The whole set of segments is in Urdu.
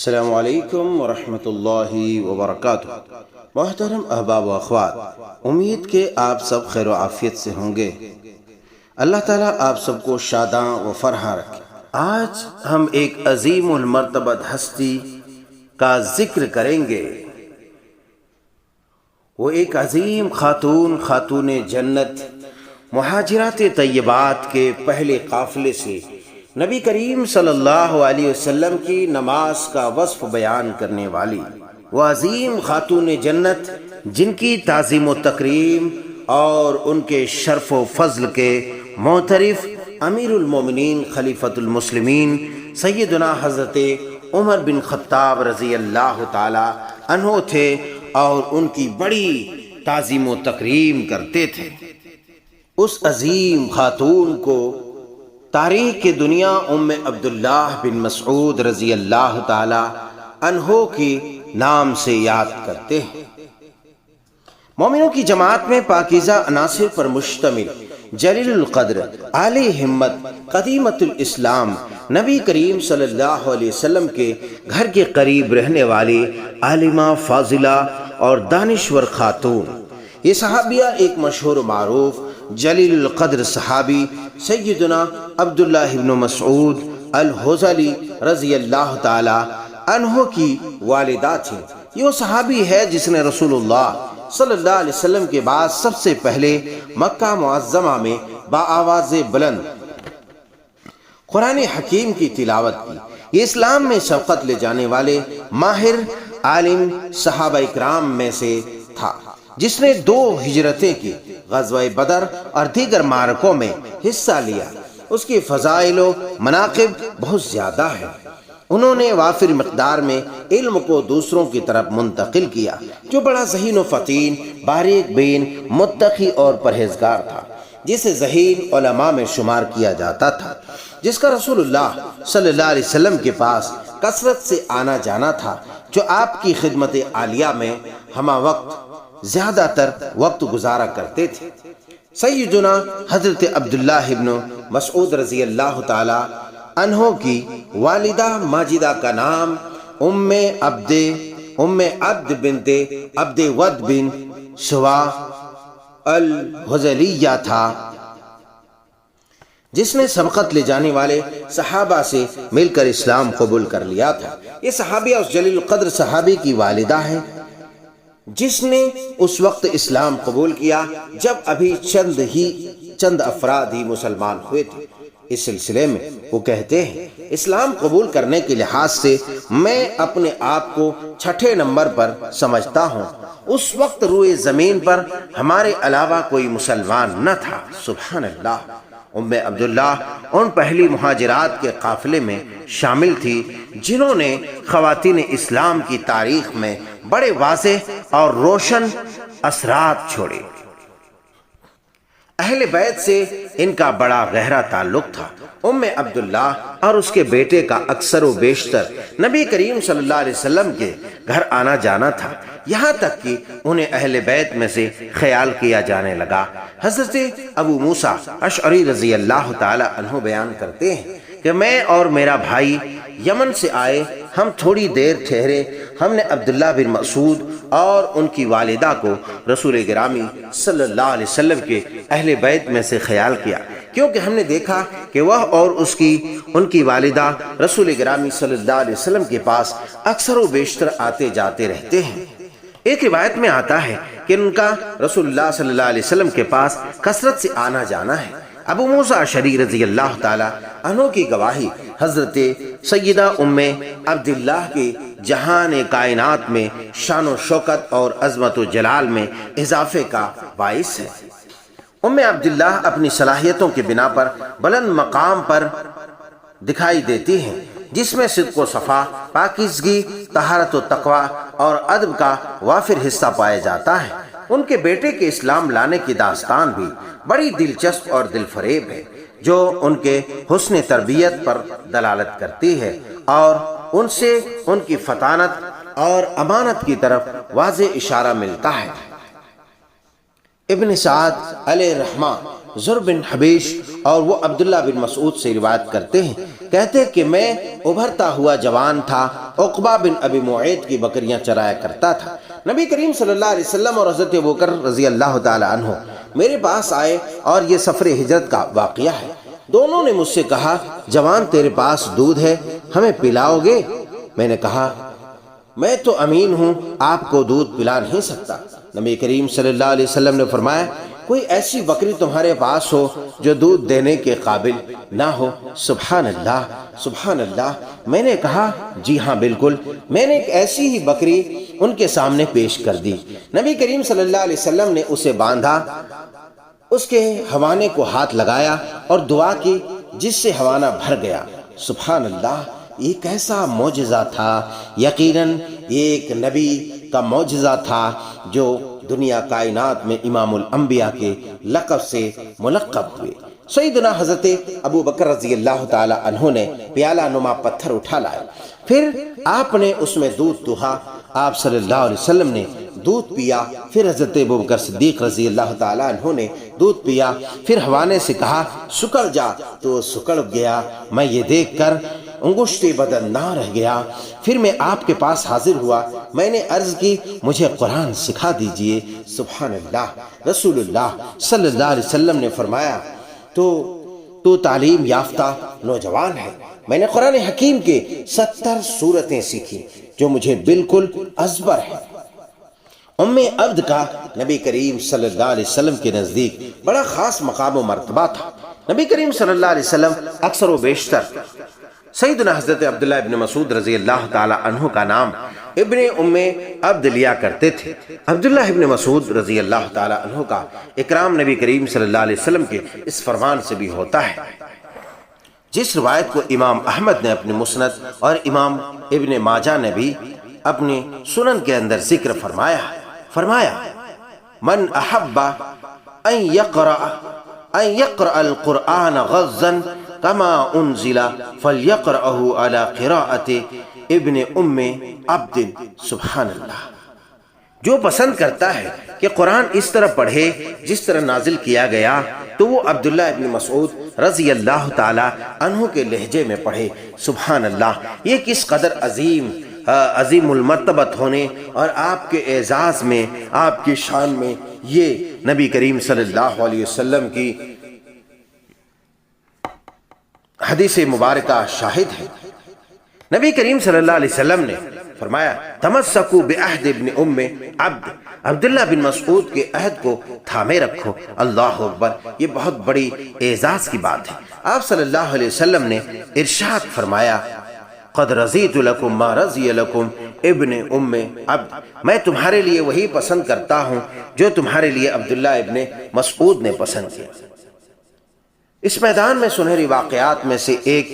السلام علیکم ورحمۃ اللہ وبرکاتہ۔ محترم احباب و اخوات، امید کہ آپ سب خیر و عافیت سے ہوں گے۔ اللہ تعالیٰ آپ سب کو شاداں و فرحاں رکھے۔ آج ہم ایک عظیم المرتبہ ہستی کا ذکر کریں گے۔ وہ ایک عظیم خاتون جنت، مہاجرات طیبات کے پہلے قافلے سے نبی کریم صلی اللہ علیہ وسلم کی نماز کا وصف بیان کرنے والی وہ عظیم خاتون جنت، جن کی تعظیم و تکریم اور ان کے شرف و فضل کے معترف امیر المومنین خلیفۃ المسلمین سیدنا حضرت عمر بن خطاب رضی اللہ تعالی عنہ تھے، اور ان کی بڑی تعظیم و تکریم کرتے تھے۔ اس عظیم خاتون کو تاریخ کی دنیا ام عبداللہ بن مسعود رضی اللہ تعالی عنہ کے نام سے یاد کرتے ہیں۔ مومنوں کی جماعت میں پاکیزہ عناصر پر مشتمل، جلیل القدر، عالی ہمت، قدیمت الاسلام، نبی کریم صلی اللہ علیہ وسلم کے گھر کے قریب رہنے والی عالمہ، فاضلہ اور دانشور خاتون۔ یہ صحابیہ ایک مشہور و معروف جلیل القدر صحابی سیدنا عبداللہ بن مسعود الحذلی رضی اللہ تعالی عنہ کی والدہ تھی۔ یہ وہ صحابی ہے جس نے رسول اللہ صلی اللہ علیہ وسلم کے بعد سب سے پہلے مکہ معظمہ میں بآواز بلند قرآن حکیم کی تلاوت کی۔ یہ اسلام میں سبقت لے جانے والے ماہر عالم صحابہ اکرام میں سے تھا، جس نے 2 ہجرتیں کی، غزوہ بدر اور دیگر معرکوں میں حصہ لیا۔ اس کی فضائل و مناقب بہت زیادہ ہیں۔ انہوں نے وافر مقدار میں علم کو دوسروں کی طرف منتقل کیا، جو بڑا ذہین و فطین، باریک بین، متقی اور پرہیزگار تھا، جسے ذہین علماء میں شمار کیا جاتا تھا، جس کا رسول اللہ صلی اللہ علیہ وسلم کے پاس کثرت سے آنا جانا تھا، جو آپ کی خدمت عالیہ میں ہمہ وقت زیادہ تر وقت گزارا کرتے تھے۔ سیدنا حضرت عبداللہ ابن مسعود رضی اللہ تعالی عنہ کی والدہ ماجدہ کا نام ام عبد بنت عبد ود بن سوا الحذلیہ تھا، جس نے سبقت لے جانے والے صحابہ سے مل کر اسلام قبول کر لیا تھا۔ یہ صحابیہ اس جلیل القدر صحابی کی والدہ ہے، جس نے اس وقت اسلام قبول کیا جب ابھی چند افراد ہی مسلمان ہوئے تھے۔ اس سلسلے میں وہ کہتے ہیں، اسلام قبول کرنے کے لحاظ سے میں اپنے آپ کو 6 نمبر پر سمجھتا ہوں۔ اس وقت روئے زمین پر ہمارے علاوہ کوئی مسلمان نہ تھا۔ سبحان اللہ۔ ام عبداللہ ان پہلی مہاجرات کے قافلے میں شامل تھی جنہوں نے خواتین اسلام کی تاریخ میں بڑے واضح اور روشن اثرات چھوڑے۔ اہل بیت سے ان کا بڑا گہرا تعلق تھا۔ ام عبداللہ اور اس کے بیٹے کا اکثر و بیشتر نبی کریم صلی اللہ علیہ وسلم کے گھر آنا جانا تھا، یہاں تک کہ انہیں اہل بیت میں سے خیال کیا جانے لگا۔ حضرت ابو موسیٰ اشعری رضی اللہ تعالی عنہ بیان کرتے ہیں کہ میں اور میرا بھائی یمن سے آئے، ہم تھوڑی دیر ٹھہرے، ہم نے عبداللہ بن مسعود اور ان کی والدہ کو رسول گرامی صلی اللہ علیہ وسلم کے اہل بیت میں سے خیال کیا، کیونکہ ہم نے دیکھا کہ وہ اور ان کی والدہ رسول گرامی صلی اللہ علیہ وسلم کے پاس اکثر و بیشتر آتے جاتے رہتے ہیں۔ ایک روایت میں آتا ہے کہ ان کا رسول اللہ صلی اللہ علیہ وسلم کے پاس کثرت سے آنا جانا ہے۔ ابو موسیٰ اشعری رضی اللہ تعالی عنہ کی گواہی حضرت سیدہ ام عبداللہ کے جہان کائنات میں شان و شوکت اور عظمت و جلال میں اضافے کا باعث ہے۔ ام عبداللہ اپنی صلاحیتوں کی بنا پر بلند مقام پر دکھائی دیتی ہیں، جس میں صدق و صفا، پاکیزگی، طہارت و تقوی اور ادب کا وافر حصہ پایا جاتا ہے۔ ان کے بیٹے کے اسلام لانے کی داستان بھی بڑی دلچسپ اور دل فریب ہے، جو ان کے حسن تربیت پر دلالت کرتی ہے اور ان سے ان کی فطانت اور امانت کی طرف واضح اشارہ ملتا ہے۔ ابن سعد علیہ الرحمہ زر بن حبیش اور وہ عبداللہ بن مسعود سے روایت کرتے ہیں، کہتے کہ میں ابھرتا ہوا جوان تھا، عقبہ بن ابی معیط کی بکریاں چرایا کرتا تھا۔ نبی کریم صلی اللہ علیہ وسلم اور حضرت ابوبکر رضی اللہ تعالی عنہ میرے پاس آئے، اور یہ سفر ہجرت کا واقعہ ہے۔ دونوں نے مجھ سے کہا، جوان تیرے پاس دودھ ہے، ہمیں پلاؤ گے؟ میں نے کہا، میں تو امین ہوں، آپ کو دودھ پلا نہیں سکتا۔ نبی کریم صلی اللہ علیہ وسلم نے فرمایا، کوئی ایسی بکری تمہارے پاس ہو جو دودھ دینے کے قابل نہ ہو؟ سبحان اللہ، سبحان اللہ۔ میں نے کہا، جی ہاں بالکل۔ میں نے ایک ایسی ہی بکری ان کے سامنے پیش کر دی۔ نبی کریم صلی اللہ علیہ وسلم نے اسے باندھا، اس کے حوانے کو ہاتھ لگایا اور دعا کی، جس سے حوانہ بھر گیا۔ سبحان اللہ، یہ کیسا معجزہ تھا! یقیناً یہ ایک نبی کا معجزہ تھا جو دنیا کائنات میں امام الانبیاء کے لقب سے ملقب ہوئے۔ سیدنا حضرت ابو بکر رضی اللہ تعالی عنہ نے پیالہ نما پتھر اٹھا لائے، پھر آپ نے اس میں دودھ دہا۔ آپ صلی اللہ علیہ وسلم نے دودھ پیا، پھر حضرت ابو بکر صدیق رضی اللہ تعالی عنہ نے دودھ پیا، پھر حوانے سے کہا، سکڑ جا، تو سکڑ گیا۔ میں یہ دیکھ کر انگشت بدن نہ رہ گیا۔ پھر میں آپ کے پاس حاضر ہوا، میں نے عرض کی، مجھے قرآن سکھا دیجئے۔ سبحان اللہ۔ رسول اللہ صلی اللہ علیہ وسلم نے فرمایا، تو تعلیم یافتہ نوجوان ہے۔ میں نے قرآن حکیم کے 70 سورتیں سیکھی جو مجھے بالکل ازبر ہے۔ ام عبد کا نبی کریم صلی اللہ علیہ وسلم کے نزدیک بڑا خاص مقام و مرتبہ تھا۔ نبی کریم صلی اللہ علیہ وسلم اکثر و بیشتر سیدنا حضرت عبداللہ ابن مسعود رضی اللہ تعالی عنہ کا نام ابن ام عبد لیا کرتے تھے۔ عبداللہ ابن مسعود رضی اللہ تعالی عنہ کا اکرام نبی کریم صلی اللہ علیہ وسلم کے اس فرمان سے بھی ہوتا ہے، جس روایت کو امام احمد نے اپنے مسند اور امام ابن ماجہ نے بھی اپنی سنن کے اندر ذکر فرمایا، من احب ان يقرأ القرآن غزا كما انزل فليقرأه على قراءة ابن ام عبد۔ سبحان اللہ۔ جو پسند کرتا ہے کہ قرآن اس طرح پڑھے جس طرح نازل کیا گیا، تو وہ عبداللہ ابن مسعود رضی اللہ تعالی عنہ کے لہجے میں پڑھے۔ سبحان اللہ۔ یہ کس قدر عظیم المرتبت ہونے اور آپ کے اعزاز میں، آپ کی شان میں یہ نبی کریم صلی اللہ علیہ وسلم کی حدیث مبارکہ شاہد ہے۔ نبی کریم صلی اللہ علیہ وسلم نے فرمایا، تمسکوا بعہد ابن ام عبد، عبداللہ بن مسعود کے عہد کو تھامے رکھو۔ اللہ اکبر۔ یہ بہت بڑی اعزاز کی بات ہے۔ آپ صلی اللہ علیہ وسلم نے ارشاد فرمایا، قد رضیت لکم ما رضی لکم ابن ام عبد، میں تمہارے لیے وہی پسند کرتا ہوں جو تمہارے لیے عبداللہ ابن مسعود نے پسند کیا۔ اس میدان میں سنہری واقعات میں سے ایک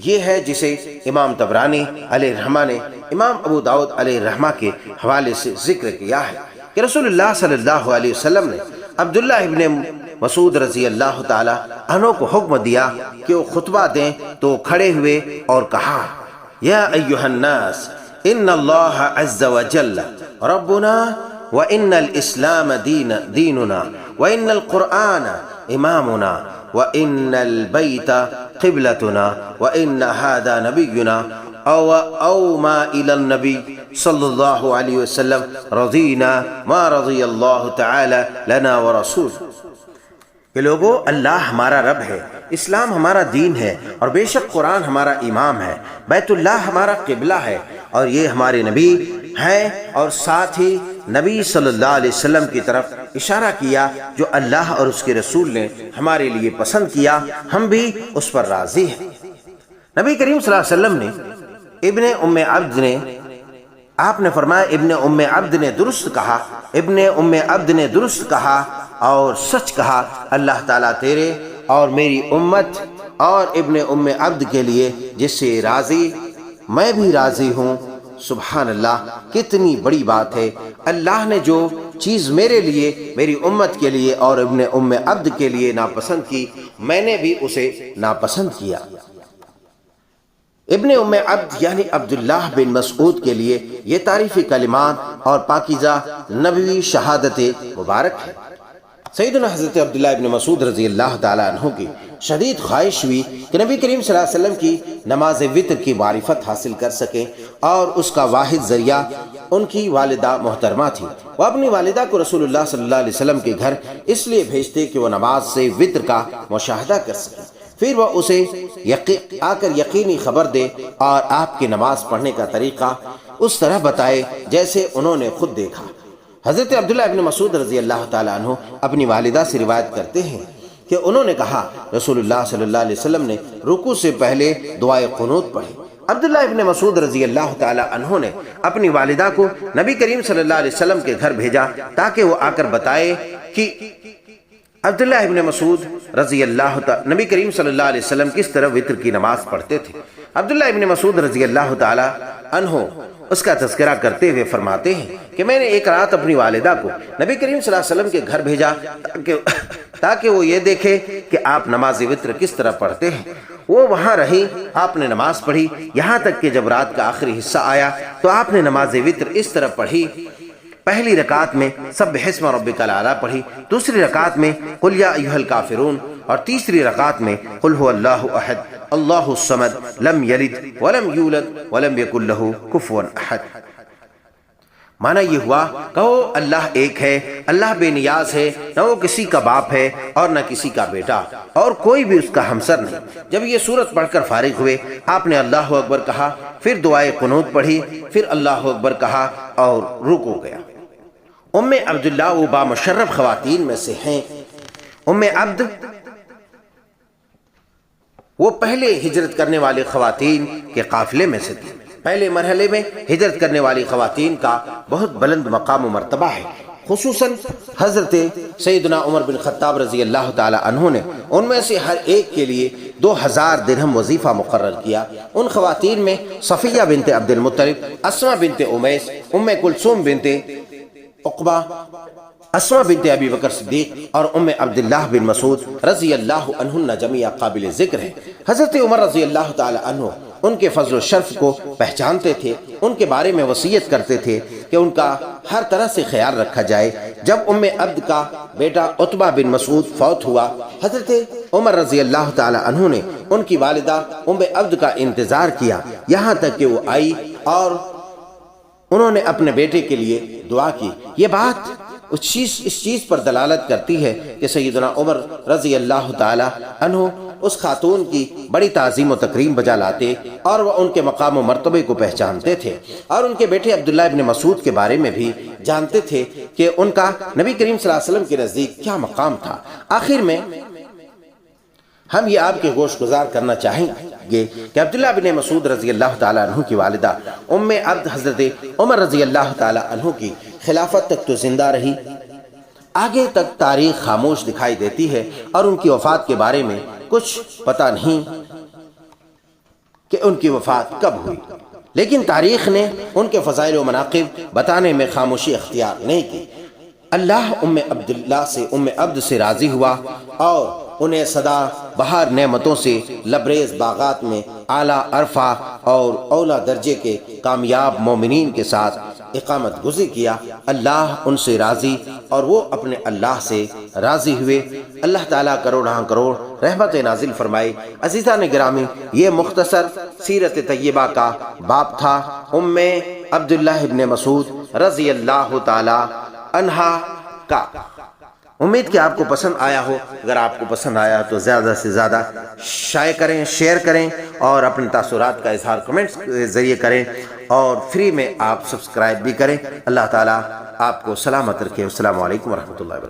یہ ہے جسے امام طبرانی علیہ الرحمہ نے امام ابو داؤد علیہ الرحمہ کے حوالے سے ذکر کیا ہے کہ رسول اللہ صلی اللہ علیہ وسلم نے عبداللہ ابن مسعود رضی اللہ تعالی عنہ کو حکم دیا کہ وہ خطبہ دیں، تو کھڑے ہوئے اور کہا، یا ایہا الناس ان اللہ عز وجل ربنا وان الاسلام دیننا وان القرآن امامنا وان البیت قبلتنا وان هذا نبینا او ما الى النبی صلی اللہ علیہ وسلم رضینا ما رضی اللہ تعالی لنا ورسول۔ کہ لوگو، اللہ ہمارا رب ہے، اسلام ہمارا دین ہے، اور بے شک قرآن ہمارا امام ہے، بیت اللہ ہمارا قبلہ ہے، اور یہ ہمارے نبی ہیں، اور ساتھ ہی نبی صلی اللہ علیہ وسلم کی طرف اشارہ کیا جو اللہ اور اس کے رسول نے ہمارے لیے پسند کیا، ہم بھی اس پر راضی ہیں۔ نبی کریم صلی اللہ علیہ وسلم نے ابن ام عبد نے، آپ نے فرمایا، ابن ام عبد نے درست کہا، ابن ام عبد نے درست کہا اور سچ کہا، اللہ تعالیٰ تیرے اور میری امت اور ابن ام عبد کے لیے جس سے راضی، میں بھی راضی ہوں۔ سبحان اللہ، کتنی بڑی بات ہے۔ اللہ نے جو چیز میرے لیے، میری امت کے لیے اور ابن ام عبد کے لیے ناپسند کی، میں نے بھی اسے ناپسند کیا۔ ابن ام عبد یعنی عبداللہ بن مسعود کے لیے یہ تعریفی کلمات اور پاکیزہ نبوی شہادت مبارک ہے۔ سیدنا حضرت عبداللہ ابن مسعود رضی اللہ تعالیٰ عنہ کی شدید خواہش ہوئی کہ نبی کریم صلی اللہ علیہ وسلم کی نماز وتر کی معرفت حاصل کر سکیں، اور اس کا واحد ذریعہ ان کی والدہ محترمہ تھی۔ وہ اپنی والدہ کو رسول اللہ صلی اللہ علیہ وسلم کے گھر اس لیے بھیجتے کہ وہ نماز سے وتر کا مشاہدہ کر سکیں، پھر وہ اسے آ کر یقینی خبر دے اور آپ کی نماز پڑھنے کا طریقہ اس طرح بتائے جیسے انہوں نے خود دیکھا۔ حضرت عبداللہ ابن مسعود رضی اللہ تعالیٰ عنہ اپنی والدہ سے روایت کرتے ہیں کہ انہوں نے کہا رسول اللہ صلی اللہ علیہ وسلم نے رکوع سے پہلے دعائے قنوت پڑھی۔ عبداللہ ابن مسعود رضی اللہ تعالیٰ عنہ نے اپنی والدہ کو نبی کریم صلی اللہ علیہ وسلم کے گھر بھیجا تاکہ وہ آ کر بتائے کہ عبداللہ ابن مسعود رضی اللہ تعالیٰ نبی کریم صلی اللہ علیہ وسلم کس طرح وتر کی نماز پڑھتے تھے۔ عبداللہ ابن مسعود رضی اللہ تعالیٰ عنہ اس کا تذکرہ کرتے ہوئے فرماتے ہیں کہ میں نے ایک رات اپنی والدہ کو نبی کریم صلی اللہ علیہ وسلم کے گھر بھیجا تاکہ وہ یہ دیکھے کہ آپ نماز وتر کس طرح پڑھتے ہیں۔ وہ وہاں رہی، آپ نے نماز پڑھی، یہاں تک کہ جب رات کا آخری حصہ آیا تو آپ نے نماز وتر اس طرح پڑھی۔ پہلی رکعت میں سبح اسم ربک الاعلی پڑھی، دوسری رکعت میں قل یا ایھا الکافرون، اور تیسری رکعت میں قل هو اللہ احد اللہ الصمد لم یلد ولم یولد ولم یکن لہ کفوا احد۔ معنی یہ ہوا کہو اللہ ایک ہے، اللہ بے نیاز ہے، نہ وہ کسی کا باپ ہے اور نہ کسی کا بیٹا، اور کوئی بھی اس کا ہمسر نہیں۔ جب یہ سورت پڑھ کر فارغ ہوئے آپ نے اللہ اکبر کہا، پھر دعائے قنوت پڑھی، پھر اللہ اکبر کہا اور رکوع گیا۔ ام عبداللہ وہ بامشرف خواتین میں سے ہیں۔ ام عبد وہ پہلے ہجرت کرنے والی خواتین کے قافلے میں سے تھی۔ پہلے مرحلے میں ہجرت کرنے والی خواتین کا بہت بلند مقام و مرتبہ ہے، خصوصاً حضرت سیدنا عمر بن خطاب رضی اللہ تعالی عنہ نے ان میں سے ہر ایک کے لیے 2000 درہم وظیفہ مقرر کیا۔ ان خواتین میں صفیہ بنت عبد المطلب، اسماء بنت امیس، ام کلثوم بنت عقبہ، اسماء بنت ابی بکر صدیق اور ام عبداللہ بن مسعود رضی اللہ عنہن جمیع قابل ذکر ہیں۔ حضرت عمر رضی اللہ تعالی عنہ ان کے فضل و شرف کو پہچانتے تھے، ان کے بارے میں وصیت کرتے تھے کہ ان کا ہر طرح سے خیال رکھا جائے۔ جب ام عبد کا بیٹا عتبہ بن مسعود فوت ہوا، حضرت عمر رضی اللہ تعالی عنہ نے ان کی والدہ ام عبد کا انتظار کیا یہاں تک کہ وہ آئی اور انہوں نے اپنے بیٹے کے لیے دعا کی۔ یہ بات اس چیز پر دلالت کرتی ہے کہ سیدنا عمر رضی اللہ تعالی عنہ اس خاتون کی بڑی تعظیم و تکریم بجا لاتے اور وہ ان کے مقام و مرتبے کو پہچانتے تھے، اور ان کے بیٹے عبداللہ ابن مسعود کے بارے میں بھی جانتے تھے کہ ان کا نبی کریم صلی اللہ علیہ وسلم کے نزدیک کیا مقام تھا۔ آخر میں ہم یہ آپ کے گوش گزار کرنا چاہیں گے کہ عبداللہ بن مسعود رضی اللہ تعالیٰ عنہ کی والدہ ام عبد حضرت عمر رضی اللہ تعالیٰ عنہ کی خلافت تک تو زندہ رہی، آگے تک تاریخ خاموش دکھائی دیتی ہے اور ان کی وفات کے بارے میں کچھ پتہ نہیں کہ ان کی وفات کب ہوئی، لیکن تاریخ نے ان کے فضائل و مناقب بتانے میں خاموشی اختیار نہیں کی۔ اللہ ام عبد سے راضی ہوا اور انہیں سدا بہار نعمتوں سے لبریز باغات میں اعلیٰ عرفہ اور اولا درجے کے کامیاب مومنین کے ساتھ اقامت گزر کیا۔ اللہ ان سے راضی اور وہ اپنے اللہ سے راضی ہوئے۔ اللہ تعالیٰ کروڑاں کروڑ رحمت نازل فرمائے۔ عزیزان گرامی، یہ مختصر سیرت طیبہ کا باب تھا ام عبداللہ ابن مسعود رضی اللہ تعالی عنہا کا۔ امید کہ آپ کو پسند آیا ہو۔ اگر آپ کو پسند آیا تو زیادہ سے زیادہ شائع کریں، شیئر کریں اور اپنے تاثرات کا اظہار کمنٹس کے ذریعے کریں، اور فری میں آپ سبسکرائب بھی کریں۔ اللہ تعالیٰ آپ کو سلامت رکھے۔ السلام علیکم ورحمۃ اللہ وبرکاتہ۔